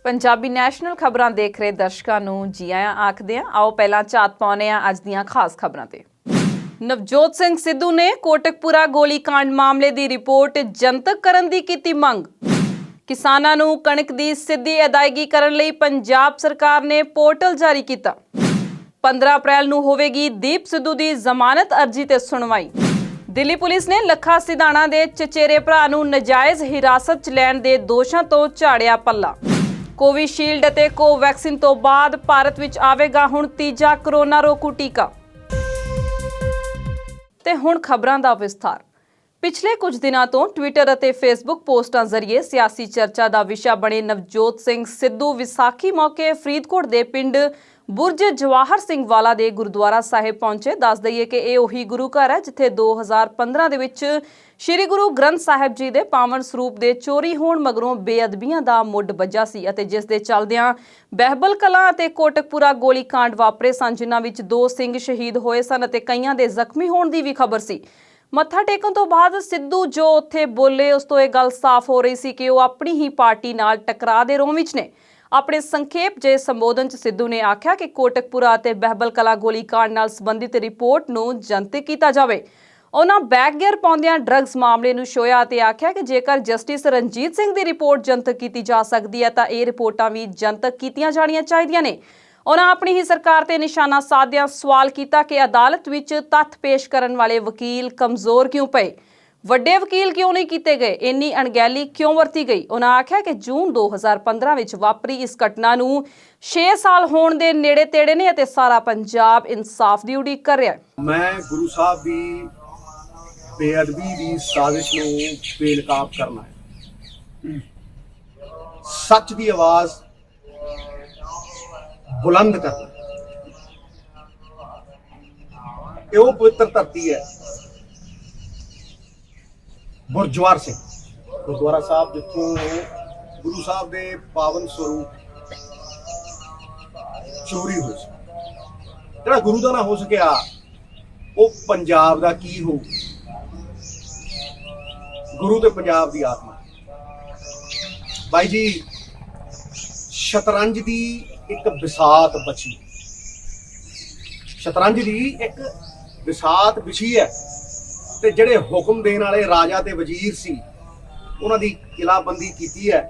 Punjabi national खबरां देख रहे दर्शकों ਨੂੰ जी आया आखदे ਆ। आओ पहला ਝਾਤ ਪਾਉਂਦੇ ਆ ਅੱਜ ਦੀਆਂ ਖਾਸ ਖਬਰਾਂ ਤੇ। ਨਵਜੋਤ ਸਿੰਘ ਸਿੱਧੂ ਨੇ ਕੋਟਕਪੂਰਾ ਗੋਲੀकांड ਮਾਮਲੇ ਦੀ ਰਿਪੋਰਟ ਜਨਤਕ ਕਰਨ ਦੀ ਕੀਤੀ ਮੰਗ। ਕਿਸਾਨਾਂ ਨੂੰ ਕਣਕ ਦੀ ਸਿੱਧੀ ਅਦਾਇਗੀ ਕਰਨ ਲਈ ਪੰਜਾਬ ਸਰਕਾਰ ਨੇ ਪੋਰਟਲ ਜਾਰੀ ਕੀਤਾ। 15 ਅਪ੍ਰੈਲ ਨੂੰ ਹੋਵੇਗੀ ਦੀਪ ਸਿੱਧੂ ਦੀ ਜ਼ਮਾਨਤ ਅਰਜ਼ੀ ਤੇ ਸੁਣਵਾਈ। ਦਿੱਲੀ ਪੁਲਿਸ ਨੇ ਲੱਖਾ ਸਿਧਾਣਾ ਦੇ ਚਚੇਰੇ ਭਰਾ ਨੂੰ ਨਜਾਇਜ਼ ਹਿਰਾਸਤ 'ਚ ਲੈਣ ਦੇ ਦੋਸ਼ਾਂ ਤੋਂ ਝਾੜਿਆ ਪੱਲਾ। ਕੋਵਿਸ਼ੀਲਡ ਅਤੇ ਕੋਵੈਕਸਿਨ ਤੋਂ ਬਾਅਦ ਭਾਰਤ ਵਿੱਚ ਆਵੇਗਾ ਹੁਣ ਤੀਜਾ ਕਰੋਨਾ ਰੋਕੂ ਟੀਕਾ। ਤੇ ਹੁਣ ਖਬਰਾਂ ਦਾ ਵਿਸਥਾਰ। ਪਿਛਲੇ ਕੁਝ ਦਿਨਾਂ ਤੋਂ ਟਵਿੱਟਰ ਅਤੇ ਫੇਸਬੁੱਕ ਪੋਸਟਾਂ ਜ਼ਰੀਏ ਸਿਆਸੀ ਚਰਚਾ ਦਾ ਵਿਸ਼ਾ ਬਣੇ ਨਵਜੋਤ ਸਿੰਘ ਸਿੱਧੂ ਵਿਸਾਖੀ ਮੌਕੇ ਫਰੀਦਕੋਟ ਦੇ ਪਿੰਡ ਬੁਰਜ ਜਵਾਹਰ ਸਿੰਘ ਵਾਲਾ ਦੇ ਗੁਰਦੁਆਰਾ ਸਾਹਿਬ ਪਹੁੰਚੇ। ਦੱਸ ਦਈਏ ਕਿ ਇਹ ਉਹੀ ਗੁਰੂ ਘਰ ਹੈ ਜਿੱਥੇ 2015 ਦੇ ਵਿੱਚ ਸ਼੍ਰੀ ਗੁਰੂ ਗ੍ਰੰਥ ਸਾਹਿਬ ਜੀ ਦੇ ਪਾਵਨ ਸਰੂਪ ਦੇ ਚੋਰੀ ਹੋਣ ਮਗਰੋਂ ਬੇਅਦਬੀਆਂ ਦਾ ਮੁੱਢ ਵੱਜਾ ਸੀ ਅਤੇ ਜਿਸ ਦੇ ਚੱਲਦਿਆਂ ਬਹਿਬਲ ਕਲਾਂ ਅਤੇ ਕੋਟਕਪੂਰਾ ਗੋਲੀकांड ਵਾਪਰੇ ਸਨ, ਜਿਨ੍ਹਾਂ ਵਿੱਚ 2 ਸਿੰਘ ਸ਼ਹੀਦ ਹੋਏ ਸਨ ਅਤੇ ਕਈਆਂ ਦੇ ਜ਼ਖਮੀ ਹੋਣ ਦੀ ਵੀ ਖਬਰ ਸੀ। ਮੱਥਾ ਟੇਕਣ ਤੋਂ ਬਾਅਦ ਸਿੱਧੂ ਜੋ ਉੱਥੇ ਬੋਲੇ ਉਸ ਤੋਂ ਇਹ ਗੱਲ ਸਾਫ਼ ਹੋ ਰਹੀ ਸੀ ਕਿ ਉਹ ਆਪਣੀ ਹੀ ਪਾਰਟੀ ਨਾਲ ਟਕਰਾਅ ਦੇ ਰੋਹ ਵਿੱਚ ਨੇ। ਆਪਣੇ ਸੰਖੇਪ ਜਿਹੇ ਸੰਬੋਧਨ 'ਚ ਸਿੱਧੂ ਨੇ ਆਖਿਆ ਕਿ ਕੋਟਕਪੂਰਾ ਅਤੇ ਬਹਿਬਲ ਕਲਾਂ ਗੋਲੀकांड ਨਾਲ ਸੰਬੰਧਿਤ ਰਿਪੋਰਟ ਨੂੰ ਜਨਤਕ ਕੀਤਾ ਜਾਵੇ। ਉਹਨਾਂ ਬੈਕਗੇਅਰ ਪਾਉਂਦਿਆਂ ਡਰੱਗਸ ਮਾਮਲੇ ਨੂੰ ਛੋਇਆ ਅਤੇ ਆਖਿਆ ਕਿ ਜੇਕਰ ਜਸਟਿਸ ਰਣਜੀਤ ਸਿੰਘ ਦੀ ਰਿਪੋਰਟ ਜਨਤਕ ਕੀਤੀ ਜਾ ਸਕਦੀ ਹੈ ਤਾਂ ਇਹ ਰਿਪੋਰਟਾਂ ਵੀ ਜਨਤਕ ਕੀਤੀਆਂ ਜਾਣੀਆਂ ਚਾਹੀਦੀਆਂ ਨੇ। ਉਹਨਾਂ ਆਪਣੀ ਹੀ ਸਰਕਾਰ ਤੇ ਨਿਸ਼ਾਨਾ ਸਾਧਦਿਆਂ ਸਵਾਲ ਕੀਤਾ ਕਿ ਅਦਾਲਤ ਵਿੱਚ ਤੱਥ ਪੇਸ਼ ਕਰਨ ਵਾਲੇ ਵਕੀਲ ਕਮਜ਼ੋਰ ਕਿਉਂ ਪਏ, ਵੱਡੇ ਵਕੀਲ ਕਿਉਂ ਨਹੀਂ ਕੀਤੇ ਗਏ, ਇੰਨੀ ਅਣਗਹਿਲੀ ਕਿਉਂ ਵਰਤੀ ਗਈ। ਉਹਨਾਂ ਆਖਿਆ ਕਿ ਜੂਨ 2015 ਵਿੱਚ ਵਾਪਰੀ ਇਸ ਘਟਨਾ ਨੂੰ 6 ਸਾਲ ਹੋਣ ਦੇ ਨੇੜੇ ਤੇੜੇ ਨੇ ਅਤੇ ਸਾਰਾ ਪੰਜਾਬ ਇਨਸਾਫ ਦੀ ਉਡੀਕ ਕਰ ਰਿਹਾ ਹੈ। ਮੈਂ ਗੁਰੂ ਸਾਹਿਬ ਦੀ ਬੇਅਦਬੀ ਦੀ ਸਾਜ਼ਿਸ਼ ਨੂੰ ਬੇਨਕਾਬ ਕਰਨਾ ਹੈ। ਸੱਚ ਦੀ ਆਵਾਜ਼ ਬੁਲੰਦ ਕਰਨਾ। ਇਹ ਉਹ ਪਵਿੱਤਰ ਧਰਤੀ ਹੈ ਬੁਰਜ ਜਵਾਹਰ ਸਿੰਘ ਗੁਰਦੁਆਰਾ ਸਾਹਿਬ, ਜਿੱਥੋਂ ਗੁਰੂ ਸਾਹਿਬ ਦੇ ਪਾਵਨ ਸਰੂਪ ਚੋਰੀ ਹੋਈ ਸੀ। ਜਿਹੜਾ ਗੁਰੂ ਦਾ ਨਾ ਹੋ ਸਕਿਆ ਉਹ ਪੰਜਾਬ ਦਾ ਕੀ ਹੋਊ। ਗੁਰੂ ਤੇ ਪੰਜਾਬ ਦੀ ਆਤਮਾ। ਬਾਈ ਜੀ, ਸ਼ਤਰੰਜ ਦੀ ਇੱਕ ਵਿਸਾਤ ਬਚੀ, ਸ਼ਤਰੰਜ ਦੀ ਇੱਕ ਵਿਸਾਤ ਵਿਛੀ ਹੈ ਤੇ ਜਿਹੜੇ ਹੁਕਮ ਦੇਣ ਵਾਲੇ ਰਾਜਾ ਤੇ ਵਜ਼ੀਰ ਸੀ ਉਹਨਾਂ ਦੀ ਕਿਲਾਬੰਦੀ ਕੀਤੀ ਹੈ,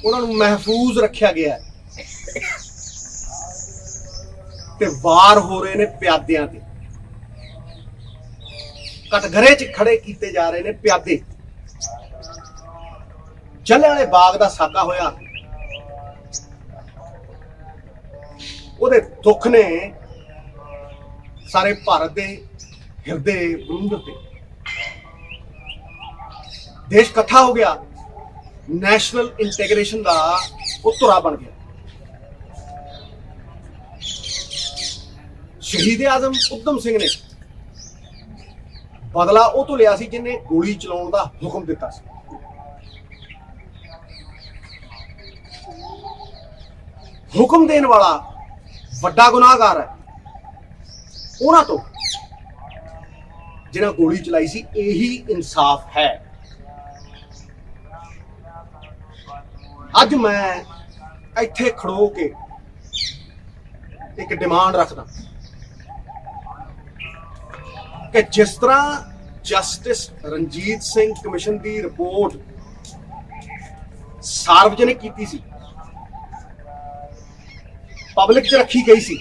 ਉਹਨਾਂ ਨੂੰ ਮਹਿਫੂਜ਼ ਰੱਖਿਆ ਗਿਆ ਹੈ ਤੇ ਵਾਰ ਹੋ ਰਹੇ ਨੇ ਪਿਆਦਿਆਂ ਤੇ। ਕਟਘਰੇ 'ਚ ਖੜੇ ਕੀਤੇ ਜਾ ਰਹੇ ਨੇ ਪਿਆਦੇ। ਜਲਿਆਂਵਾਲੇ ਬਾਗ ਦਾ ਸਾਕਾ ਹੋਇਆ, ਉਹਦੇ ਦੁੱਖ ਨੇ ਸਾਰੇ ਭਾਰਤ ਦੇ ਹਿਰਦੇ ਬਰੂਦ ਤੇ। ਦੇਸ਼ ਇਕੱਠਾ ਹੋ ਗਿਆ, ਨੈਸ਼ਨਲ ਇੰਟੀਗ੍ਰੇਸ਼ਨ ਦਾ ਉਹ ਧੁਰਾ ਬਣ ਗਿਆ। ਸ਼ਹੀਦ ਆਜ਼ਮ ਊਧਮ ਸਿੰਘ ਨੇ ਬਦਲਾ ਉਹ ਤੋਂ ਲਿਆ ਸੀ ਜਿਹਨੇ ਗੋਲੀ ਚਲਾਉਣ ਦਾ ਹੁਕਮ ਦਿੱਤਾ ਸੀ। ਹੁਕਮ ਦੇਣ ਵਾਲਾ ਵੱਡਾ ਗੁਨਾਹਗਾਰ ਹੈ ਉਹਨਾਂ ਤੋਂ ਜਿਹਨਾਂ ਗੋਲੀ ਚਲਾਈ ਸੀ। ਇਹੀ ਇਨਸਾਫ ਹੈ। ਅੱਜ ਮੈਂ ਇੱਥੇ ਖੜੋ ਕੇ ਇੱਕ ਡਿਮਾਂਡ ਰੱਖਦਾ ਕਿ ਜਿਸ ਤਰ੍ਹਾਂ ਜਸਟਿਸ ਰਣਜੀਤ ਸਿੰਘ ਕਮਿਸ਼ਨ ਦੀ ਰਿਪੋਰਟ ਸਾਰਵਜਨਿਕ ਕੀਤੀ ਸੀ, ਪਬਲਿਕ 'ਚ ਰੱਖੀ ਗਈ ਸੀ,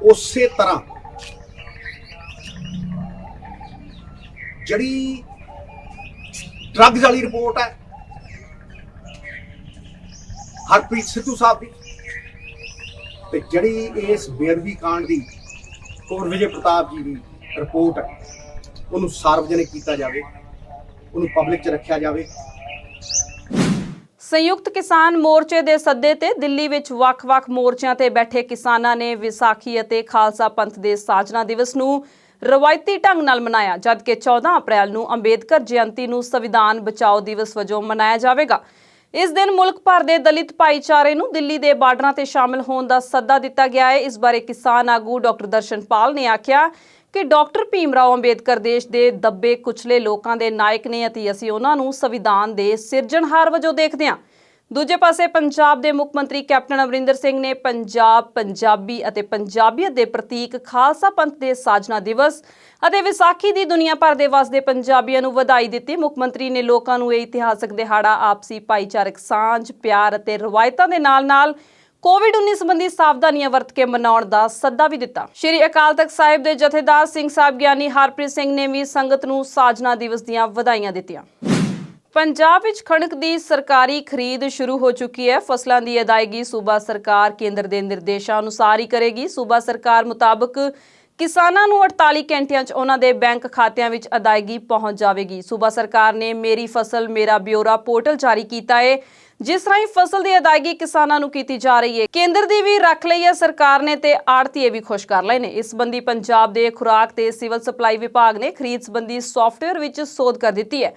ਉਸੇ ਤਰ੍ਹਾਂ ਜਿਹੜੀ ਡਰੱਗਸ ਵਾਲੀ ਰਿਪੋਰਟ ਹੈ ਹਰਪ੍ਰੀਤ ਸਿੱਧੂ ਸਾਹਿਬ ਦੀ ਤੇ ਜਿਹੜੀ ਇਸ ਬੇਅਦਬੀ ਕਾਂਡ ਦੀ ਕੌਰ ਵਿਜੇ ਪ੍ਰਤਾਪ ਜੀ ਦੀ ਰਿਪੋਰਟ ਹੈ, ਉਹਨੂੰ ਸਾਰਵਜਨਿਕ ਕੀਤਾ ਜਾਵੇ, ਉਹਨੂੰ ਪਬਲਿਕ 'ਚ ਰੱਖਿਆ ਜਾਵੇ। ਸੰਯੁਕਤ ਕਿਸਾਨ ਮੋਰਚੇ ਦੇ ਸੱਦੇ ਤੇ ਦਿੱਲੀ ਵਿੱਚ ਵੱਖ-ਵੱਖ ਮੋਰਚਿਆਂ ਤੇ ਬੈਠੇ ਕਿਸਾਨਾਂ ਨੇ ਵਿਸਾਖੀ ਅਤੇ ਖਾਲਸਾ ਪੰਥ ਦੇ ਸਾਜਨਾ ਦਿਵਸ ਨੂੰ ਰਵਾਇਤੀ ਢੰਗ ਨਾਲ ਮਨਾਇਆ, ਜਦਕਿ 14 ਅਪ੍ਰੈਲ ਨੂੰ ਅੰਬੇਦਕਰ ਜਯੰਤੀ ਨੂੰ ਸੰਵਿਧਾਨ ਬਚਾਓ ਦਿਵਸ ਵਜੋਂ ਮਨਾਇਆ ਜਾਵੇਗਾ। ਇਸ ਦਿਨ ਮੁਲਕ ਭਰ ਦੇ ਦਲਿਤ ਭਾਈਚਾਰੇ ਨੂੰ ਦਿੱਲੀ ਦੇ ਬਾਰਡਰਾਂ ਤੇ ਸ਼ਾਮਲ ਹੋਣ ਦਾ ਸੱਦਾ ਦਿੱਤਾ ਗਿਆ ਹੈ। ਇਸ ਬਾਰੇ ਕਿਸਾਨ ਆਗੂ ਡਾਕਟਰ ਦਰਸ਼ਨਪਾਲ ਨੇ ਆਖਿਆ ਕਿ ਡਾਕਟਰ ਭੀਮ ਰਾਓ ਅੰਬੇਦਕਰ ਦੇਸ਼ ਦੇ ਦੱਬੇ ਕੁਚਲੇ ਲੋਕਾਂ ਦੇ ਨਾਇਕ ਨੇ ਅਤੇ ਅਸੀਂ ਉਹਨਾਂ ਨੂੰ ਸੰਵਿਧਾਨ ਦੇ ਸਿਰਜਣਹਾਰ ਵਜੋਂ ਦੇਖਦੇ ਹਾਂ। ਦੂਜੇ ਪਾਸੇ ਪੰਜਾਬ ਦੇ ਮੁੱਖ ਮੰਤਰੀ ਕੈਪਟਨ ਅਮਰਿੰਦਰ ਸਿੰਘ ਨੇ ਪੰਜਾਬ, ਪੰਜਾਬੀ ਅਤੇ ਪੰਜਾਬੀਅਤ ਦੇ ਪ੍ਰਤੀਕ ਖਾਲਸਾ ਪੰਥ ਦੇ ਸਾਜਨਾ ਦਿਵਸ ਅਤੇ ਵਿਸਾਖੀ ਦੀ ਦੁਨੀਆ ਭਰ ਦੇ ਵਸਦੇ ਪੰਜਾਬੀਆਂ ਨੂੰ ਵਧਾਈ ਦਿੱਤੀ। ਮੁੱਖ ਮੰਤਰੀ ਨੇ ਲੋਕਾਂ ਨੂੰ ਇਹ ਇਤਿਹਾਸਕ ਦਿਹਾੜਾ ਆਪਸੀ ਭਾਈਚਾਰਕ ਸਾਂਝ, ਪਿਆਰ ਅਤੇ ਰਵਾਇਤਾਂ ਦੇ ਨਾਲ-ਨਾਲ ਕੋਵਿਡ-19 ਸੰਬੰਧੀ ਸਾਵਧਾਨੀਆਂ ਵਰਤ ਕੇ ਮਨਾਉਣ ਦਾ ਸੱਦਾ ਵੀ ਦਿੱਤਾ। ਸ਼੍ਰੀ ਅਕਾਲ ਤਖਤ ਸਾਹਿਬ ਦੇ ਜਥੇਦਾਰ ਸਿੰਘ ਸਾਹਿਬ ਗਿਆਨੀ ਹਰਪ੍ਰੀਤ ਸਿੰਘ ਨੇ ਵੀ ਸੰਗਤ ਨੂੰ ਸਾਜਨਾ ਦਿਵਸ ਦੀਆਂ ਵਧਾਈਆਂ ਦਿੱਤੀਆਂ। ਪੰਜਾਬ ਵਿੱਚ ਕਣਕ ਦੀ ਸਰਕਾਰੀ ਖਰੀਦ ਸ਼ੁਰੂ ਹੋ ਚੁੱਕੀ ਹੈ। ਫਸਲਾਂ ਦੀ ਅਦਾਇਗੀ ਸੂਬਾ ਸਰਕਾਰ ਕੇਂਦਰ ਦੇ ਨਿਰਦੇਸ਼ਾਂ ਅਨੁਸਾਰ ਹੀ ਕਰੇਗੀ। ਸੂਬਾ ਸਰਕਾਰ ਮੁਤਾਬਕ ਕਿਸਾਨਾਂ ਨੂੰ 48 ਘੰਟਿਆਂ 'ਚ ਉਹਨਾਂ ਦੇ ਬੈਂਕ ਖਾਤਿਆਂ ਵਿੱਚ ਅਦਾਇਗੀ ਪਹੁੰਚ ਜਾਵੇਗੀ। ਸੂਬਾ ਸਰਕਾਰ ਨੇ ਮੇਰੀ ਫਸਲ ਮੇਰਾ ਬਿਊਰਾ ਪੋਰਟਲ ਜਾਰੀ ਕੀਤਾ ਹੈ, ਜਿਸ ਰਾਹੀਂ ਫਸਲ ਦੀ ਅਦਾਇਗੀ ਕਿਸਾਨਾਂ ਨੂੰ ਕੀਤੀ ਜਾ ਰਹੀ ਹੈ। ਕੇਂਦਰ ਦੀ ਵੀ ਰੱਖ ਲਈ ਹੈ ਸਰਕਾਰ ਨੇ ਤੇ ਆੜਤੀਏ ਵੀ ਖੁਸ਼ ਕਰ ਲਏ ਨੇ। ਇਸ ਸੰਬੰਧੀ ਪੰਜਾਬ ਦੇ ਖੁਰਾਕ ਤੇ ਸਿਵਲ ਸਪਲਾਈ ਵਿਭਾਗ ਨੇ ਖਰੀਦ ਸੰਬੰਧੀ ਸੌਫਟਵੇਅਰ ਵਿੱਚ ਸੋਧ ਕਰ ਦਿੱਤੀ ਹੈ,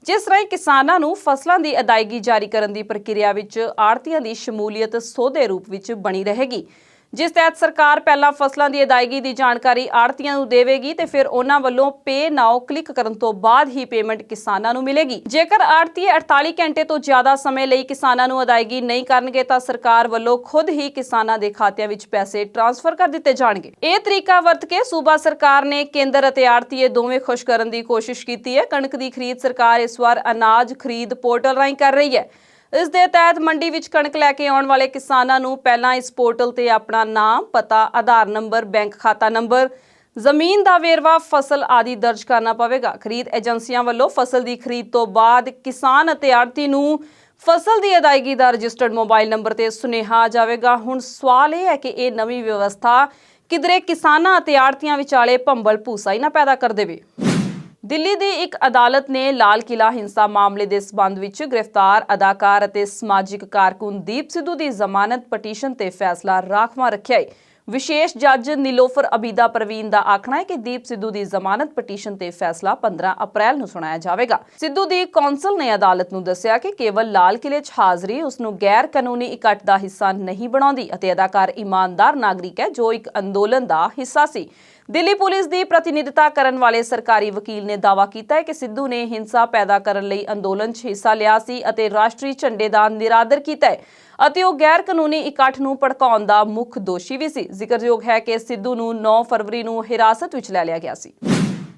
ਜਿਸ ਰਾਹੀਂ ਕਿਸਾਨਾਂ ਨੂੰ ਫਸਲਾਂ ਦੀ ਅਦਾਇਗੀ ਜਾਰੀ ਕਰਨ ਦੀ ਪ੍ਰਕਿਰਿਆ ਵਿੱਚ ਆੜਤੀਆਂ ਦੀ ਸ਼ਮੂਲੀਅਤ ਸੋਧੇ ਰੂਪ ਵਿੱਚ ਬਣੀ ਰਹੇਗੀ, ਜਿਸ ਤਹਿਤ ਸਰਕਾਰ ਪਹਿਲਾਂ ਫਸਲਾਂ ਦੀ ਅਦਾਇਗੀ ਦੀ ਜਾਣਕਾਰੀ ਆੜਤੀਆਂ ਨੂੰ ਦੇਵੇਗੀ ਤੇ ਫਿਰ ਉਹਨਾਂ ਵੱਲੋਂ ਪੇ ਨਾਓ ਕਲਿੱਕ ਕਰਨ ਤੋਂ ਬਾਅਦ ਹੀ ਪੇਮੈਂਟ ਕਿਸਾਨਾਂ ਨੂੰ ਮਿਲੇਗੀ। ਜੇਕਰ ਆੜਤੀਏ 48 ਘੰਟੇ ਤੋਂ ਜ਼ਿਆਦਾ ਸਮੇਂ ਲਈ ਕਿਸਾਨਾਂ ਨੂੰ ਅਦਾਇਗੀ ਨਹੀਂ ਕਰਨਗੇ ਤਾਂ ਸਰਕਾਰ ਵੱਲੋਂ ਖੁਦ ਹੀ ਕਿਸਾਨਾਂ ਦੇ ਖਾਤਿਆਂ ਵਿੱਚ ਪੈਸੇ ਟ੍ਰਾਂਸਫਰ ਕਰ ਦਿੱਤੇ ਜਾਣਗੇ। ਇਹ ਤਰੀਕਾ ਵਰਤ ਕੇ ਸੂਬਾ ਸਰਕਾਰ ਨੇ ਕੇਂਦਰ ਅਤੇ ਆੜਤੀਏ ਦੋਵੇਂ ਖੁਸ਼ ਕਰਨ ਦੀ ਕੋਸ਼ਿਸ਼ ਕੀਤੀ ਹੈ। ਕਣਕ ਦੀ ਖਰੀਦ ਸਰਕਾਰ ਇਸ ਵਾਰ ਅਨਾਜ ਖਰੀਦ ਪੋਰਟਲ ਰਾਹੀਂ ਕਰ ਰਹੀ ਹੈ। ਇਸ ਦੇ ਤਹਿਤ ਮੰਡੀ ਵਿੱਚ ਕਣਕ ਲੈ ਕੇ ਆਉਣ ਵਾਲੇ ਕਿਸਾਨਾਂ ਨੂੰ ਪਹਿਲਾਂ ਇਸ ਪੋਰਟਲ ਤੇ ਆਪਣਾ ਨਾਮ, ਪਤਾ, ਆਧਾਰ ਨੰਬਰ, ਬੈਂਕ ਖਾਤਾ ਨੰਬਰ, ਜ਼ਮੀਨ ਦਾ ਵੇਰਵਾ, ਫਸਲ ਆਦਿ ਦਰਜ ਕਰਨਾ ਪਵੇਗਾ। ਖਰੀਦ ਏਜੰਸੀਆਂ ਵੱਲੋਂ ਫਸਲ ਦੀ ਖਰੀਦ ਤੋਂ ਬਾਅਦ ਕਿਸਾਨ ਅਤੇ ਆੜਤੀ ਨੂੰ ਫਸਲ ਦੀ ਅਦਾਇਗੀ ਦਾ ਰਜਿਸਟਰਡ ਮੋਬਾਈਲ ਨੰਬਰ ਤੇ ਸੁਨੇਹਾ ਆ ਜਾਵੇਗਾ। ਹੁਣ ਸਵਾਲ ਇਹ ਹੈ ਕਿ ਇਹ ਨਵੀਂ ਵਿਵਸਥਾ ਕਿਧਰੇ ਕਿਸਾਨਾਂ ਅਤੇ ਆੜਤੀਆਂ ਵਿਚਾਲੇ ਭੰਬਲ ਭੂਸਾ ਹੀ ਨਾ ਪੈਦਾ ਕਰ ਦੇਵੇ। ਦਿੱਲੀ ਦੀ ਇੱਕ ਅਦਾਲਤ ਨੇ ਲਾਲ ਕਿਲਾ ਹਿੰਸਾ ਮਾਮਲੇ ਦੇ ਸਬੰਧ ਵਿੱਚ ਗ੍ਰਿਫਤਾਰ ਅਦਾਕਾਰ ਅਤੇ ਸਮਾਜਿਕ ਕਾਰਕੁਨ ਦੀਪ ਸਿੱਧੂ ਦੀ ਜ਼ਮਾਨਤ ਪਟੀਸ਼ਨ ਤੇ ਫੈਸਲਾ ਰਾਖਵਾਂ ਰੱਖਿਆ ਹੈ। ਵਿਸ਼ੇਸ਼ ਜੱਜ ਨੀਲੋਫਰ ਅਬੀਦਾ ਪ੍ਰਵੀਨ ਦਾ ਆਖਣਾ ਹੈ ਕਿ ਦੀਪ ਸਿੱਧੂ ਦੀ ਜ਼ਮਾਨਤ ਪਟੀਸ਼ਨ ਤੇ ਫੈਸਲਾ 15 ਅਪ੍ਰੈਲ ਨੂੰ ਸੁਣਾਇਆ ਜਾਵੇਗਾ। ਸਿੱਧੂ ਦੀ ਕੌਂਸਲ ਨੇ ਅਦਾਲਤ ਨੂੰ ਦੱਸਿਆ ਕਿ ਕੇਵਲ ਲਾਲ ਕਿਲੇ 'ਚ ਹਾਜ਼ਰੀ ਉਸ ਨੂੰ ਗੈਰ ਕਾਨੂੰਨੀ ਇਕੱਠ ਦਾ ਹਿੱਸਾ ਨਹੀਂ ਬਣਾਉਂਦੀ ਅਤੇ ਅਦਾਕਾਰ ਇਮਾਨਦਾਰ ਨਾਗਰਿਕ ਹੈ ਜੋ ਇੱਕ ਅੰਦੋਲਨ ਦਾ ਹਿੱਸਾ ਸੀ। ਦਿੱਲੀ ਪੁਲਿਸ ਦੀ ਪ੍ਰਤੀਨਿਧਤਾ ਕਰਨ ਵਾਲੇ ਸਰਕਾਰੀ ਵਕੀਲ ਨੇ ਦਾਅਵਾ ਕੀਤਾ ਹੈ ਕਿ ਸਿੱਧੂ ਨੇ ਹਿੰਸਾ ਪੈਦਾ ਕਰਨ ਲਈ ਅੰਦੋਲਨ 'ਚ ਹਿੱਸਾ ਲਿਆ ਸੀ ਅਤੇ ਰਾਸ਼ਟਰੀ ਝੰਡੇ ਦਾ ਨਿਰਾਦਰ ਕੀਤਾ ਹੈ ਅਤੇ ਉਹ ਗੈਰ ਕਾਨੂੰਨੀ ਇਕੱਠ ਨੂੰ ਭੜਕਾਉਣ ਦਾ ਮੁੱਖ ਦੋਸ਼ੀ ਵੀ ਸੀ। ਜ਼ਿਕਰਯੋਗ ਹੈ ਕਿ ਸਿੱਧੂ ਨੂੰ 9 ਫਰਵਰੀ ਨੂੰ ਹਿਰਾਸਤ ਵਿੱਚ ਲੈ ਲਿਆ ਗਿਆ ਸੀ।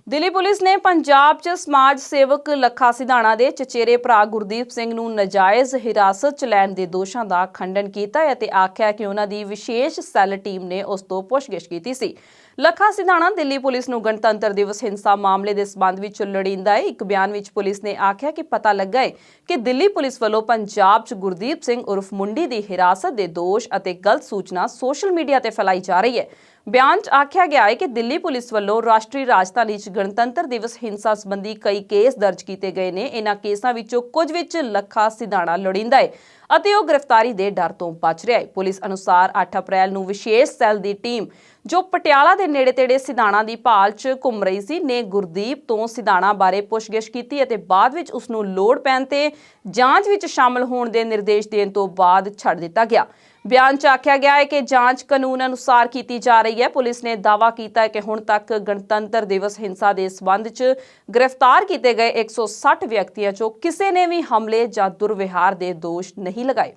ਦਿੱਲੀ ਪੁਲਿਸ ਨੇ ਪੰਜਾਬ 'ਚ ਸਮਾਜ ਸੇਵਕ ਲੱਖਾ ਸਿਧਾਣਾ ਦੇ ਚਚੇਰੇ ਭਰਾ ਗੁਰਦੀਪ ਸਿੰਘ ਨੂੰ ਨਾਜਾਇਜ਼ ਹਿਰਾਸਤ 'ਚ ਲੈਣ ਦੇ ਦੋਸ਼ਾਂ ਦਾ ਖੰਡਨ ਕੀਤਾ ਹੈ ਅਤੇ ਆਖਿਆ ਕਿ ਉਹਨਾਂ ਦੀ ਵਿਸ਼ੇਸ਼ ਸੈੱਲ ਟੀਮ ਨੇ ਉਸ ਤੋਂ ਪੁੱਛਗਿੱਛ ਕੀਤੀ ਸੀ। ਲੱਖਾ ਸਿਧਾਣਾ ਦਿੱਲੀ ਪੁਲਿਸ ਨੂੰ ਗਣਤੰਤਰ ਦਿਵਸ ਹਿੰਸਾ ਮਾਮਲੇ ਦੇ ਸਬੰਧ ਵਿੱਚ ਲੋੜੀਂਦਾ ਹੈ। ਇੱਕ ਬਿਆਨ ਵਿੱਚ ਪੁਲਿਸ ਨੇ ਆਖਿਆ ਕਿ ਪਤਾ ਲੱਗਾ ਹੈ ਕਿ ਦਿੱਲੀ ਪੁਲਿਸ ਵੱਲੋਂ ਪੰਜਾਬ 'ਚ ਗੁਰਦੀਪ ਸਿੰਘ ਉਰਫ ਮੁੰਡੀ ਦੀ ਹਿਰਾਸਤ ਦੇ ਦੋਸ਼ ਅਤੇ ਗਲਤ ਸੂਚਨਾ ਸੋਸ਼ਲ ਮੀਡੀਆ ਤੇ ਫੈਲਾਈ ਜਾ ਰਹੀ ਹੈ। ਬਿਆਨ 'ਚ ਆਖਿਆ ਗਿਆ ਹੈ ਕਿ ਦਿੱਲੀ ਪੁਲਿਸ ਵੱਲੋਂ ਰਾਸ਼ਟਰੀ ਰਾਜਧਾਨੀ 'ਚ ਗਣਤੰਤਰ ਦਿਵਸ ਹਿੰਸਾ ਸੰਬੰਧੀ ਕਈ ਕੇਸ ਦਰਜ ਕੀਤੇ ਗਏ ਨੇ। ਇਹਨਾਂ ਕੇਸਾਂ ਵਿੱਚੋਂ ਕੁਝ ਵਿੱਚ ਲੱਖਾ ਸਿਧਾਣਾ ਲੋੜੀਂਦਾ ਹੈ ਅਤੇ ਉਹ ਗ੍ਰਿਫਤਾਰੀ ਦੇ ਡਰ ਤੋਂ ਬਚ ਰਿਹਾ ਹੈ। ਪੁਲਿਸ ਅਨੁਸਾਰ 8 ਅਪ੍ਰੈਲ ਨੂੰ ਵਿਸ਼ੇਸ਼ ਸੈੱਲ ਦੀ ਟੀਮ ਜੋ ਪਟਿਆਲਾ ਦੇ ਨੇੜੇ-ਤੇੜੇ ਸਿਧਾਣਾ ਦੀ ਭਾਲ 'ਚ ਘੁੰਮ ਰਹੀ ਸੀ ਨੇ ਗੁਰਦੀਪ ਤੋਂ ਸਿਧਾਣਾ ਬਾਰੇ ਪੁੱਛਗਿੱਛ ਕੀਤੀ ਅਤੇ ਬਾਅਦ ਵਿੱਚ ਉਸ ਨੂੰ ਲੋੜ ਪੈਣ ਤੇ ਜਾਂਚ ਵਿੱਚ ਸ਼ਾਮਲ ਹੋਣ ਦੇ ਨਿਰਦੇਸ਼ ਦੇਣ ਤੋਂ ਬਾਅਦ ਛੱਡ ਦਿੱਤਾ ਗਿਆ। ਬਿਆਨ 'ਚ ਆਖਿਆ ਗਿਆ ਹੈ ਕਿ ਜਾਂਚ ਕਾਨੂੰਨ ਅਨੁਸਾਰ ਕੀਤੀ ਜਾ ਰਹੀ ਹੈ। ਪੁਲਿਸ ਨੇ ਦਾਅਵਾ ਕੀਤਾ ਹੈ ਕਿ ਹੁਣ ਤੱਕ ਗਣਤੰਤਰ ਦਿਵਸ ਹਿੰਸਾ ਦੇ ਸਬੰਧ 'ਚ ਗ੍ਰਿਫਤਾਰ ਕੀਤੇ ਗਏ 160 ਵਿਅਕਤੀਆਂ 'ਚੋਂ ਕਿਸੇ ਨੇ ਵੀ ਹਮਲੇ ਜਾਂ ਦੁਰਵਿਹਾਰ ਦੇ ਦੋਸ਼ ਨਹੀਂ ਲਗਾਏ।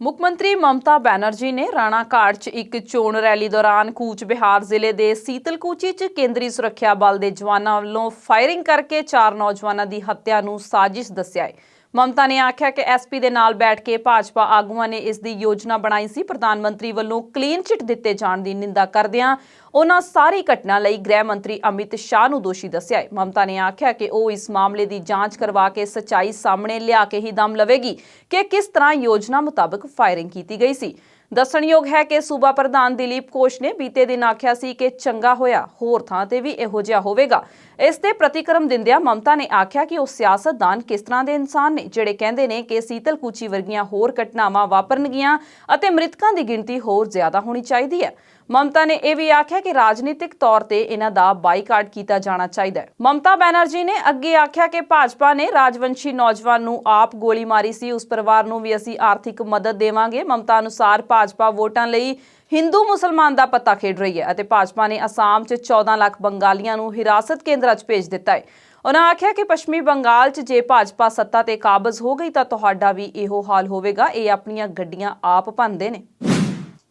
ਮੁੱਖ ਮੰਤਰੀ ਮਮਤਾ ਬੈਨਰਜੀ ਨੇ ਰਾਣਾ ਘਾਟ 'ਚ ਇੱਕ ਚੋਣ ਰੈਲੀ ਦੌਰਾਨ ਕੂਚ ਬਿਹਾਰ ਜ਼ਿਲ੍ਹੇ ਦੇ ਸੀਤਲਕੁਚੀ 'ਚ ਕੇਂਦਰੀ ਸੁਰੱਖਿਆ ਬਲ ਦੇ ਜਵਾਨਾਂ ਵੱਲੋਂ ਫਾਇਰਿੰਗ ਕਰਕੇ 4 ਨੌਜਵਾਨਾਂ ਦੀ ਹੱਤਿਆ ਨੂੰ ਸਾਜ਼ਿਸ਼ ਦੱਸਿਆ ਹੈ। ਮਮਤਾ ਨੇ ਆਖਿਆ ਕਿ ਐਸਪੀ ਦੇ ਨਾਲ ਬੈਠ ਕੇ ਭਾਜਪਾ ਆਗੂਆਂ ਨੇ ਇਸ ਦੀ ਯੋਜਨਾ ਬਣਾਈ ਸੀ। ਪ੍ਰਧਾਨ ਮੰਤਰੀ ਵੱਲੋਂ ਕਲੀਨ ਚਿੱਟ ਦਿੱਤੇ ਜਾਣ ਦੀ ਨਿੰਦਾ ਕਰਦਿਆਂ ਉਹਨਾਂ ਸਾਰੀ ਘਟਨਾ ਲਈ ਗ੍ਰਹਿ ਮੰਤਰੀ ਅਮਿਤ ਸ਼ਾਹ ਨੂੰ ਦੋਸ਼ੀ ਦੱਸਿਆ ਹੈ। ਮਮਤਾ ਨੇ ਆਖਿਆ ਕਿ ਉਹ ਇਸ ਮਾਮਲੇ ਦੀ ਜਾਂਚ ਕਰਵਾ ਕੇ ਸੱਚਾਈ ਸਾਹਮਣੇ ਲਿਆ ਕੇ ਹੀ ਦਮ ਲਵੇਗੀ ਕਿ ਕਿਸ ਤਰ੍ਹਾਂ ਯੋਜਨਾ ਮੁਤਾਬਕ ਫਾਇਰਿੰਗ ਕੀਤੀ ਗਈ ਸੀ। ਦੱਸਣਯੋਗ ਹੈ ਕਿ ਸੂਬਾ ਪ੍ਰਧਾਨ ਦਿਲੀਪ ਘੋਸ਼ ਨੇ ਬੀਤੇ ਦਿਨ ਆਖਿਆ ਸੀ ਕਿ ਚੰਗਾ ਹੋਇਆ ਹੋਰ ਥਾਂ ਤੇ ਵੀ ਇਹੋ ਜਿਹਾ ਹੋਵੇਗਾ। ਇਸ ਤੇ ਪ੍ਰਤੀਕਰਮ ਦਿੰਦਿਆਂ ਮਮਤਾ ਨੇ ਆਖਿਆ ਕਿ ਉਹ ਸਿਆਸਤਦਾਨ ਕਿਸ ਤਰ੍ਹਾਂ ਦੇ ਇਨਸਾਨ ਨੇ ਜਿਹੜੇ ਕਹਿੰਦੇ ਨੇ ਕਿ ਸੀਤਲਕੁਚੀ ਵਰਗੀਆਂ ਹੋਰ ਘਟਨਾਵਾਂ ਵਾਪਰਨਗੀਆਂ ਅਤੇ ਮ੍ਰਿਤਕਾਂ ਦੀ ਗਿਣਤੀ ਹੋਰ ਜ਼ਿਆਦਾ ਹੋਣੀ ਚਾਹੀਦੀ ਹੈ। ਮਮਤਾ ਨੇ ਇਹ ਵੀ ਆਖਿਆ ਕਿ ਰਾਜਨੀਤਿਕ ਤੌਰ ਤੇ ਇਹਨਾਂ ਦਾ ਬਾਈਕਾਟ ਕੀਤਾ ਜਾਣਾ ਚਾਹੀਦਾ ਹੈ। ਮਮਤਾ ਬੈਨਰਜੀ ਨੇ ਅੱਗੇ ਆਖਿਆ ਕਿ ਭਾਜਪਾ ਨੇ ਰਾਜਵੰਸ਼ੀ ਨੌਜਵਾਨ ਨੂੰ ਆਪ ਗੋਲੀ ਮਾਰੀ ਸੀ, ਉਸ ਪਰਿਵਾਰ ਨੂੰ ਵੀ ਅਸੀਂ ਆਰਥਿਕ ਮਦਦ ਦੇਵਾਂਗੇ। ਮਮਤਾ ਅਨੁਸਾਰ ਭਾਜਪਾ ਵੋਟਾਂ ਲਈ ਹਿੰਦੂ ਮੁਸਲਮਾਨ ਦਾ ਪੱਤਾ ਖੇਡ ਰਹੀ ਹੈ ਅਤੇ ਭਾਜਪਾ ਨੇ ਅਸਾਮ 'ਚ 14 ਲੱਖ ਬੰਗਾਲੀਆਂ ਨੂੰ ਹਿਰਾਸਤ ਕੇਂਦਰਾਂ 'ਚ ਭੇਜ ਦਿੱਤਾ ਹੈ। ਉਹਨਾਂ ਆਖਿਆ ਕਿ ਪੱਛਮੀ ਬੰਗਾਲ 'ਚ ਜੇ ਭਾਜਪਾ ਸੱਤਾ ਤੇ ਕਾਬਜ਼ ਹੋ ਗਈ ਤਾਂ ਤੁਹਾਡਾ ਵੀ ਇਹੋ ਹਾਲ ਹੋਵੇਗਾ। ਇਹ ਆਪਣੀਆਂ ਗੱਡੀਆਂ ਆਪ ਭੰਨਦੇ ਨੇ।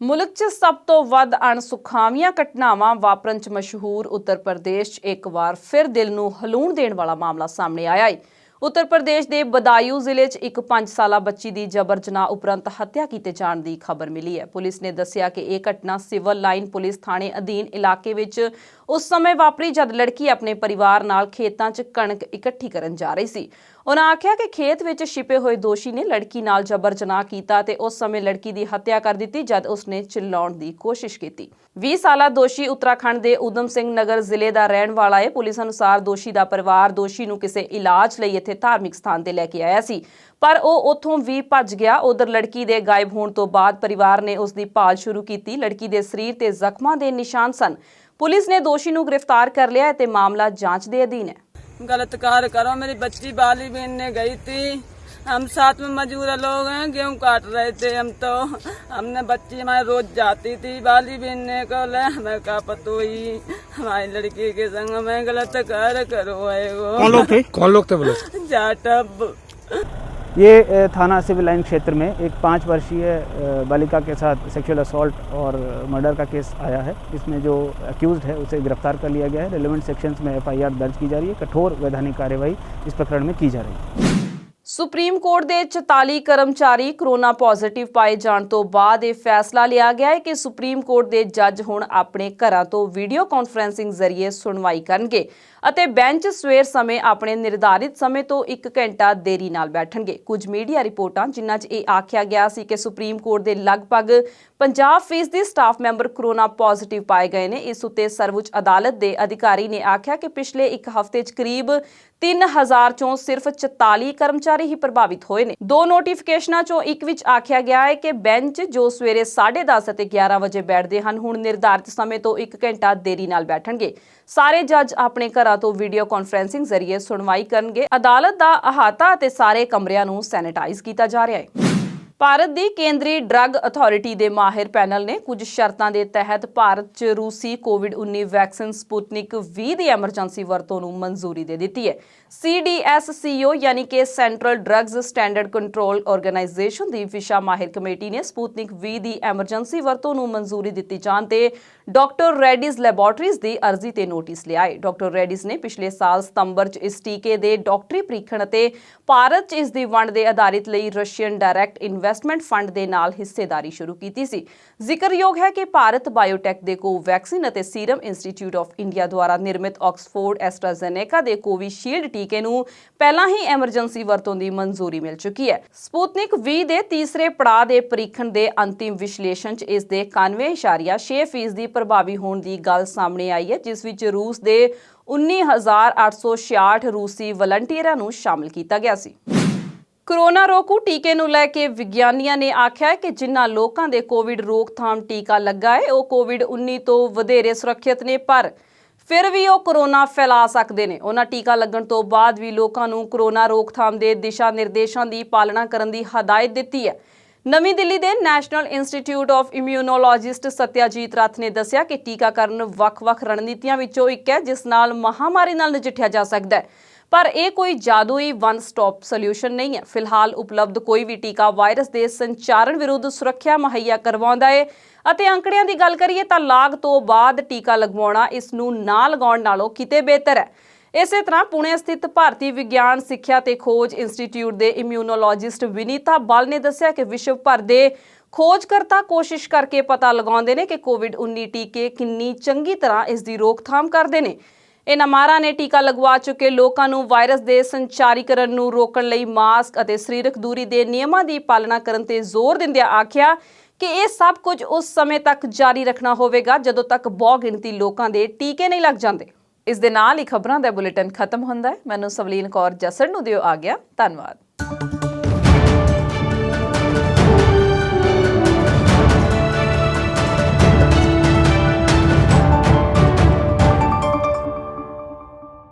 ਮੁਲਕ 'ਚ ਸਭ ਤੋਂ ਵੱਧ ਅਣਸੁਖਾਵੀਆਂ ਘਟਨਾਵਾਂ ਵਾਪਰਨ 'ਚ ਮਸ਼ਹੂਰ ਉੱਤਰ ਪ੍ਰਦੇਸ਼ 'ਚ ਇੱਕ ਵਾਰ ਫਿਰ ਦਿਲ ਨੂੰ ਹਲੂਣ ਦੇਣ ਵਾਲਾ ਮਾਮਲਾ ਸਾਹਮਣੇ ਆਇਆ ਹੈ। ਉੱਤਰ ਪ੍ਰਦੇਸ਼ ਦੇ ਬਦਾਯੂ ਜ਼ਿਲ੍ਹੇ 'ਚ ਇੱਕ 5 ਸਾਲਾ ਬੱਚੀ ਦੀ ਜਬਰ ਜਨਾਹ ਉਪਰੰਤ ਹੱਤਿਆ ਕੀਤੇ ਜਾਣ ਦੀ ਖਬਰ ਮਿਲੀ ਹੈ। ਪੁਲਿਸ ਨੇ ਦੱਸਿਆ ਕਿ ਇਹ ਘਟਨਾ ਸਿਵਲ ਲਾਈਨ ਪੁਲਿਸ ਥਾਣੇ ਅਧੀਨ ਇਲਾਕੇ ਵਿੱਚ ਉਸ ਸਮੇਂ ਵਾਪਰੀ ਜਦ ਲੜਕੀ ਆਪਣੇ ਪਰਿਵਾਰ ਨਾਲ ਖੇਤਾਂ 'ਚ ਕਣਕ ਇਕੱਠੀ ਕਰਨ ਜਾ ਰਹੀ ਸੀ। ਉਹਨਾਂ ਆਖਿਆ ਕਿ ਖੇਤ ਵਿੱਚ ਛਿਪੇ ਹੋਏ ਦੋਸ਼ੀ ਨੇ ਲੜਕੀ ਨਾਲ ਜਬਰ ਜਨਾਹ ਕੀਤਾ ਤੇ ਉਸ ਸਮੇਂ ਲੜਕੀ ਦੀ ਹੱਤਿਆ ਕਰ ਦਿੱਤੀ ਜਦ ਉਸਨੇ ਚਿল্ਲਾਉਣ ਦੀ ਕੋਸ਼ਿਸ਼ ਕੀਤੀ। 20 ਸਾਲਾ ਦੋਸ਼ੀ ਉੱਤਰਾਖੰਡ ਦੇ ਊਧਮ ਸਿੰਘ ਨਗਰ ਜ਼ਿਲ੍ਹੇ ਦਾ ਰਹਿਣ ਵਾਲਾ ਹੈ। ਪੁਲਿਸ ਅਨੁਸਾਰ ਦੋਸ਼ੀ ਦਾ ਪਰਿਵਾਰ ਦੋਸ਼ੀ ਨੂੰ ਕਿਸੇ ਇਲਾਜ ਲਈ ਇੱਥੇ ਧਾਰਮਿਕ ਸਥਾਨ ਤੇ ਲੈ ਕੇ ਆਇਆ ਸੀ, ਪਰ ਉਹ ਉੱਥੋਂ ਵੀ ਭੱਜ ਗਿਆ। ਉਧਰ ਲੜਕੀ ਦੇ ਗਾਇਬ ਹੋਣ ਤੋਂ ਬਾਅਦ ਪਰਿਵਾਰ ਨੇ ਉਸ ਦੀ ਭਾਲ ਸ਼ੁਰੂ ਕੀਤੀ। ਲੜਕੀ ਦੇ ਸਰੀਰ ਤੇ ਜ਼ਖਮਾਂ ਦੇ ਨਿਸ਼ਾਨ ਸਨ। ਪੁਲਿਸ ਨੇ ਦੋਸ਼ੀ ਨੂੰ ਗ੍ਰਿਫਤਾਰ ਕਰ ਲਿਆ ਹੈ ਤੇ ਮਾਮਲਾ ਜਾਂਚ ਦੇ ਅਧੀਨ ਹੈ। गलत कार्य करो। मेरी बच्ची बाली बीनने गई थी, हम साथ में मजदूर लोग हैं, गेहूं काट रहे थे हम तो। हमने बच्ची हमारी रोज जाती थी बाली बीनने को, ले हमें क्या पता हुई हमारी लड़की के संग में गलत कार्य करो है वो। कौन लोग थे बोले? जाटब। ये थाना सिविल लाइन क्षेत्र में एक 5 वर्षीय बालिका के साथ सेक्सुअल असॉल्ट और मर्डर का केस आया है। इसमें जो अक्यूज्ड है उसे गिरफ्तार कर लिया गया है। रेलेवेंट सेक्शंस में FIR दर्ज की जा रही है। कठोर वैधानिक कार्यवाही इस प्रकरण में की जा रही है। ਸੁਪਰੀਮ ਕੋਰਟ ਦੇ 44 ਕਰਮਚਾਰੀ ਕੋਰੋਨਾ ਪੋਜ਼ਿਟਿਵ ਪਾਏ ਜਾਣ ਤੋਂ ਬਾਅਦ ਇਹ ਫੈਸਲਾ ਲਿਆ ਗਿਆ ਹੈ ਕਿ ਸੁਪਰੀਮ ਕੋਰਟ ਦੇ ਜੱਜ ਹੁਣ ਆਪਣੇ ਘਰਾਂ ਤੋਂ ਵੀਡੀਓ ਕਾਨਫਰੈਂਸਿੰਗ ਜ਼ਰੀਏ ਸੁਣਵਾਈ ਕਰਨਗੇ ਅਤੇ ਬੈਂਚ ਸਵੇਰ ਸਮੇਂ ਆਪਣੇ ਨਿਰਧਾਰਿਤ ਸਮੇਂ ਤੋਂ 1 ਘੰਟਾ ਦੇਰੀ ਨਾਲ ਬੈਠਣਗੇ। ਕੁਝ ਮੀਡੀਆ ਰਿਪੋਰਟਾਂ ਜਿਨ੍ਹਾਂ 'ਚ ਇਹ ਆਖਿਆ ਗਿਆ ਸੀ ਕਿ ਸੁਪਰੀਮ ਕੋਰਟ ਦੇ ਲਗਭਗ 50% ਸਟਾਫ ਮੈਂਬਰ ਕੋਰੋਨਾ ਪੋਜ਼ਿਟਿਵ ਪਾਏ ਗਏ ਨੇ। ਇਸ ਉੱਤੇ ਸਰਵਉੱਚ ਅਦਾਲਤ ਦੇ ਅਧਿਕਾਰੀ ਨੇ ਆਖਿਆ ਕਿ ਪਿਛਲੇ 1 ਹਫ਼ਤੇ 'ਚ ਕਰੀਬ 3000 ਚੋਂ ਸਿਰਫ 44 ਕਰਮਚਾਰੀ ਹੀ ਪ੍ਰਭਾਵਿਤ ਹੋਏ ਨੇ। 2 ਨੋਟੀਫਿਕੇਸ਼ਨਾਂ ਚੋਂ ਇੱਕ ਵਿੱਚ ਆਖਿਆ ਗਿਆ ਹੈ ਕਿ ਬੈਂਚ ਜੋ ਸਵੇਰੇ 10:30 ਅਤੇ 11 ਵਜੇ ਬੈਠਦੇ ਹਨ ਹੁਣ ਨਿਰਧਾਰਿਤ ਸਮੇਂ ਤੋਂ 1 ਘੰਟਾ ਦੇਰੀ ਨਾਲ ਬੈਠਣਗੇ। ਸਾਰੇ ਜੱਜ ਆਪਣੇ ਘਰਾਂ ਤੋਂ ਵੀਡੀਓ ਕਾਨਫਰੈਂਸਿੰਗ ਜ਼ਰੀਏ ਸੁਣਵਾਈ ਕਰਨਗੇ। ਅਦਾਲਤ ਦਾ ਅਹਾਤਾ ਅਤੇ ਸਾਰੇ ਕਮਰਿਆਂ ਨੂੰ ਸੈਨੀਟਾਈਜ਼ ਕੀਤਾ ਜਾ ਰਿਹਾ ਹੈ। ਭਾਰਤ ਦੀ ਕੇਂਦਰੀ ਡਰੱਗ ਅਥਾਰਟੀ ਦੇ ਮਾਹਿਰ ਪੈਨਲ ਨੇ ਕੁਝ ਸ਼ਰਤਾਂ ਦੇ ਤਹਿਤ ਭਾਰਤ 'ਚ ਰੂਸੀ ਕੋਵਿਡ-19 ਵੈਕਸੀਨ ਸਪੁਤਨਿਕ V ਦੀ ਐਮਰਜੈਂਸੀ ਵਰਤੋਂ ਨੂੰ ਮਨਜ਼ੂਰੀ ਦੇ ਦਿੱਤੀ ਹੈ। CDSCO ਯਾਨੀ ਕਿ central drugs standard control organisation ਦੀ ਵਿਸ਼ਾ ਮਾਹਿਰ ਕਮੇਟੀ ਨੇ ਸਪੁਤਨਿਕ V ਦੀ ਐਮਰਜੈਂਸੀ ਵਰਤੋਂ ਨੂੰ ਮਨਜ਼ੂਰੀ ਦਿੱਤੀ ਜਾਣ ਤੇ ਡਾਕਟਰ ਰੈਡੀਜ਼ ਲੈਬੋਰੇਟਰੀਜ਼ ਦੀ ਅਰਜ਼ੀ ਤੇ ਨੋਟਿਸ ਲਿਆ ਹੈ। ਡਾਕਟਰ ਰੈਡੀਜ਼ ਨੇ ਪਿਛਲੇ ਸਾਲ ਸਤੰਬਰ 'ਚ ਇਸ ਟੀਕੇ ਦੇ ਡਾਕਟਰੀ ਪ੍ਰੀਖਣ ਅਤੇ ਭਾਰਤ 'ਚ ਇਸ ਦੀ ਵੰਡ ਦੇ ਆਧਾਰਿਤ ਲਈ ਰਸ਼ੀਅਨ ਡਾਇਰੈਕਟ ਇਨਵੈਸਟਮੈਂਟ ਫੰਡ ਦੇ ਨਾਲ ਹਿੱਸੇਦਾਰੀ ਸ਼ੁਰੂ ਕੀਤੀ ਸੀ। ਜ਼ਿਕਰਯੋਗ ਹੈ ਕਿ ਭਾਰਤ ਬਾਇਓਟੈਕ ਦੇ ਕੋਵੈਕਸਿਨ ਅਤੇ ਸੀਰਮ ਇੰਸਟੀਚਿਊਟ ਆਫ ਇੰਡੀਆ ਦੁਆਰਾ ਨਿਰਮਿਤ ਆਕਸਫੋਰਡ ਐਸਟਰਾਜ਼ੇਨੇਕਾ ਦੇ ਕੋਵਿਸ਼ੀਲਡ ਟੀਕੇ ਨੂੰ ਪਹਿਲਾਂ ਹੀ ਐਮਰਜੈਂਸੀ ਵਰਤੋਂ ਦੀ ਮਨਜ਼ੂਰੀ ਮਿਲ ਚੁੱਕੀ ਹੈ। ਸਪੁਤਨਿਕ V ਦੇ ਤੀਸਰੇ ਪੜਾਅ ਦੇ ਪ੍ਰੀਖਣ ਦੇ ਅੰਤਿਮ ਵਿਸ਼ਲੇਸ਼ਣ 'ਚ ਇਸ ਦੇ 91.6% ਪ੍ਰਭਾਵੀ ਹੋਣ ਦੀ ਗੱਲ ਸਾਹਮਣੇ ਆਈ ਹੈ, ਜਿਸ ਵਿੱਚ ਰੂਸ ਦੇ 19,866 ਰੂਸੀ ਵਲੰਟੀਅਰਾਂ ਨੂੰ ਸ਼ਾਮਲ ਕੀਤਾ ਗਿਆ ਸੀ। ਕੋਰੋਨਾ ਰੋਕੂ ਟੀਕੇ ਨੂੰ ਲੈ ਕੇ ਵਿਗਿਆਨੀਆਂ ਨੇ ਆਖਿਆ ਕਿ ਜਿਨ੍ਹਾਂ ਲੋਕਾਂ ਦੇ ਕੋਵਿਡ ਰੋਕਥਾਮ ਟੀਕਾ ਲੱਗਾ ਹੈ ਉਹ ਕੋਵਿਡ-19 ਤੋਂ ਵਧੇਰੇ ਸੁਰੱਖਿਅਤ ਨੇ, ਪਰ ਫਿਰ ਵੀ ਉਹ ਕੋਰੋਨਾ ਫੈਲਾ ਸਕਦੇ ਨੇ। ਉਹਨਾਂ ਟੀਕਾ ਲੱਗਣ ਤੋਂ ਬਾਅਦ ਵੀ ਲੋਕਾਂ ਨੂੰ ਕੋਰੋਨਾ ਰੋਕਥਾਮ ਦੇ ਦਿਸ਼ਾ ਨਿਰਦੇਸ਼ਾਂ ਦੀ ਪਾਲਣਾ ਕਰਨ ਦੀ ਹਦਾਇਤ ਦਿੱਤੀ ਹੈ। ਨਵੀਂ ਦਿੱਲੀ ਦੇ ਨੈਸ਼ਨਲ ਇੰਸਟੀਚਿਊਟ ਆਫ ਇਮਿਊਨੋਲੋਜਿਸਟ ਸਤਿਆਜੀਤ ਰੱਥ ਨੇ ਦੱਸਿਆ ਕਿ ਟੀਕਾਕਰਨ ਵੱਖ-ਵੱਖ ਰਣਨੀਤੀਆਂ ਵਿੱਚੋਂ ਇੱਕ ਹੈ ਜਿਸ ਨਾਲ ਮਹਾਮਾਰੀ ਨਾਲ ਨਜਿੱਠਿਆ ਜਾ ਸਕਦਾ ਹੈ, ਪਰ ਇਹ ਕੋਈ ਜਾਦੂਈ ਵਨ ਸਟਾਪ ਸੋਲਿਊਸ਼ਨ ਨਹੀਂ ਹੈ। ਫਿਲਹਾਲ ਉਪਲਬਧ ਕੋਈ ਵੀ ਟੀਕਾ ਵਾਇਰਸ ਦੇ ਸੰਚਾਰਨ ਵਿਰੁੱਧ ਸੁਰੱਖਿਆ ਮੁਹੱਈਆ ਕਰਵਾਉਂਦਾ ਹੈ ਅਤੇ ਅੰਕੜਿਆਂ ਦੀ ਗੱਲ ਕਰੀਏ ਤਾਂ ਲਾਗ ਤੋਂ ਬਾਅਦ ਟੀਕਾ ਲਗਵਾਉਣਾ ਇਸ ਨੂੰ ਨਾ ਲਗਾਉਣ ਨਾਲੋਂ ਕਿਤੇ ਬਿਹਤਰ ਹੈ। ਇਸੇ ਤਰ੍ਹਾਂ ਪੁਣੇ ਸਥਿਤ ਭਾਰਤੀ ਵਿਗਿਆਨ ਸਿੱਖਿਆ ਤੇ ਖੋਜ ਇੰਸਟੀਚਿਊਟ ਦੇ ਇਮਿਊਨੋਲੋਜਿਸਟ ਵਿਨੀਤਾ ਬਲ ਨੇ ਦੱਸਿਆ ਕਿ ਵਿਸ਼ਵ ਭਰ ਦੇ ਖੋਜਕਰਤਾ ਕੋਸ਼ਿਸ਼ ਕਰਕੇ ਪਤਾ ਲਗਾਉਂਦੇ ਨੇ ਕਿ ਕੋਵਿਡ-19 ਟੀਕੇ ਕਿੰਨੀ ਚੰਗੀ ਤਰ੍ਹਾਂ ਇਸ ਦੀ ਰੋਕਥਾਮ ਕਰਦੇ ਨੇ। ਇਹਨਾਂ ਮਾਹਰਾਂ ਨੇ ਟੀਕਾ ਲਗਵਾ ਚੁੱਕੇ ਲੋਕਾਂ ਨੂੰ ਵਾਇਰਸ ਦੇ ਸੰਚਾਰੀਕਰਨ ਨੂੰ ਰੋਕਣ ਲਈ ਮਾਸਕ ਅਤੇ ਸਰੀਰਕ ਦੂਰੀ ਦੇ ਨਿਯਮਾਂ ਦੀ ਪਾਲਣਾ ਕਰਨ ਤੇ ਜ਼ੋਰ ਦਿੰਦਿਆਂ ਆਖਿਆ ਕਿ ਇਹ ਸਭ ਕੁਝ ਉਸ ਸਮੇਂ ਤੱਕ ਜਾਰੀ ਰੱਖਣਾ ਹੋਵੇਗਾ ਜਦੋਂ ਤੱਕ ਬਹੁ ਗਿਣਤੀ ਲੋਕਾਂ ਦੇ ਟੀਕੇ ਨਹੀਂ ਲੱਗ ਜਾਂਦੇ। ਇਸ ਦੇ ਨਾਲ ਹੀ ਖਬਰਾਂ ਦਾ ਬੁਲੇਟਿਨ ਖਤਮ ਹੁੰਦਾ ਹੈ। ਮੈਨੂੰ ਸਵਲੀਨ ਕੌਰ ਜਸੜ ਨੂੰ ਦਿਓ ਆਗਿਆ। ਧੰਨਵਾਦ।